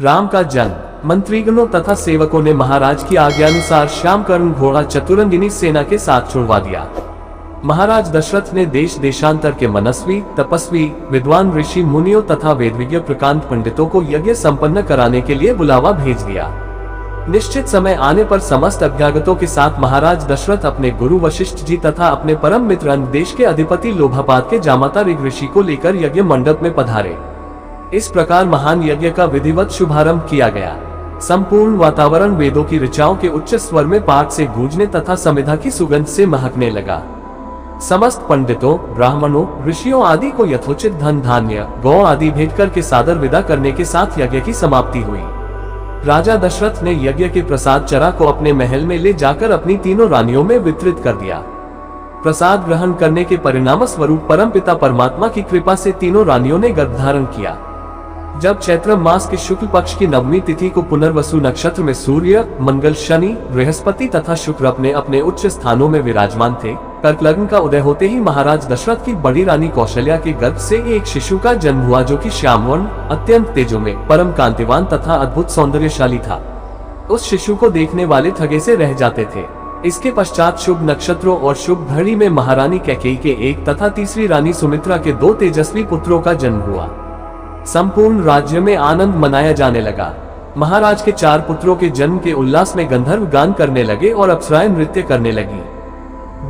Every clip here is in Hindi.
राम का जन्म। मंत्रीगणों तथा सेवकों ने महाराज की आज्ञानुसार श्यामकर्ण घोड़ा चतुरंगिनी सेना के साथ छुड़वा दिया। महाराज दशरथ ने देश देशांतर के मनस्वी, तपस्वी, विद्वान ऋषि मुनियों तथा वेदविज्ञ प्रकांत पंडितों को यज्ञ संपन्न कराने के लिए बुलावा भेज दिया। निश्चित समय आने पर समस्त अभ्यागतों के साथ महाराज दशरथ अपने गुरु वशिष्ठ जी तथा अपने परम मित्र अन्य देश के अधिपति लोभापाद के जामाता ऋग ऋषि को लेकर यज्ञ मंडप में पधारे। इस प्रकार महान यज्ञ का विधिवत शुभारंभ किया गया। संपूर्ण वातावरण वेदों की ऋचाओं के उच्च स्वर में पाठ से गूंजने तथा समिधा की सुगंध से महकने लगा। समस्त पंडितों, ब्राह्मणों, ऋषियों आदि को यथोचित धन धान्य, गौ आदि भेंट करके सादर विदा करने के साथ यज्ञ की समाप्ति हुई। राजा दशरथ ने यज्ञ के प्रसाद चरा को अपने महल में ले जाकर अपनी तीनों रानियों में वितरित कर दिया। प्रसाद ग्रहण करने के परिणाम स्वरूप परमपिता परमात्मा की कृपा से तीनों रानियों ने गर्भ धारण किया। जब चैत्र मास के शुक्ल पक्ष की नवमी तिथि को पुनर्वसु नक्षत्र में सूर्य, मंगल, शनि, बृहस्पति तथा शुक्र अपने अपने उच्च स्थानों में विराजमान थे, कर्क लग्न का उदय होते ही महाराज दशरथ की बड़ी रानी कौशल्या के गर्भ से एक शिशु का जन्म हुआ, जो कि श्यामवर्ण, अत्यंत तेजोमय, परम कांतिवान तथा अद्भुत सौंदर्यशाली था। उस शिशु को देखने वाले थके से रह जाते थे। इसके पश्चात शुभ नक्षत्रों और शुभ घड़ी में महारानी कैकेयी के एक तथा तीसरी रानी सुमित्रा के 2 तेजस्वी पुत्रों का जन्म हुआ। संपूर्ण राज्य में आनंद मनाया जाने लगा। महाराज के 4 पुत्रों के जन्म के उल्लास में गंधर्व गान करने लगे और अप्सराएं नृत्य करने लगी।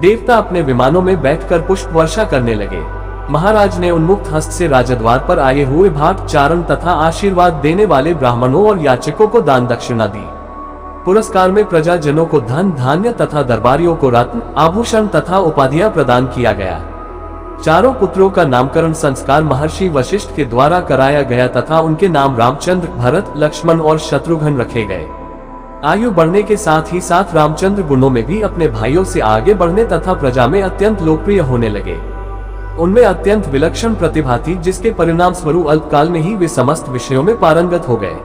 देवता अपने विमानों में बैठकर पुष्प वर्षा करने लगे। महाराज ने उन्मुक्त हस्त से राजद्वार पर आए हुए भाट चारण तथा आशीर्वाद देने वाले ब्राह्मणों और याचकों को दान दक्षिणा दी। पुरस्कार में प्रजाजनों को धन धान्य तथा दरबारियों को रत्न, आभूषण तथा उपाधियां प्रदान किया गया। चारों पुत्रों का नामकरण संस्कार महर्षि वशिष्ठ के द्वारा कराया गया तथा उनके नाम रामचंद्र, भरत, लक्ष्मण और शत्रुघ्न रखे गए। आयु बढ़ने के साथ ही साथ रामचंद्र गुणों में भी अपने भाइयों से आगे बढ़ने तथा प्रजा में अत्यंत लोकप्रिय होने लगे। उनमें अत्यंत विलक्षण प्रतिभा थी, जिसके परिणाम स्वरूप अल्पकाल में ही वे समस्त विषयों में पारंगत हो गए।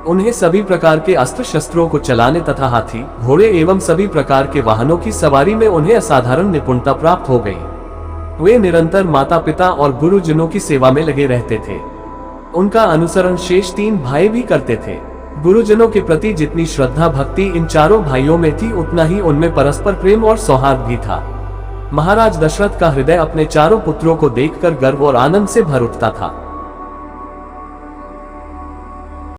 उन्हें सभी प्रकार के अस्त्र शस्त्रों को चलाने तथा हाथी, घोड़े एवं सभी प्रकार के वाहनों की सवारी में उन्हें असाधारण निपुणता प्राप्त हो गई। वे निरंतर माता पिता और गुरुजनों की सेवा में लगे रहते थे। उनका अनुसरण शेष 3 भाई भी करते थे। गुरुजनों के प्रति जितनी श्रद्धा भक्ति इन चारों भाइयों में थी, उतना ही उनमें परस्पर प्रेम और सौहार्द भी था। महाराज दशरथ का हृदय अपने चारों पुत्रों को देखकर गर्व और आनंद से भर उठता था।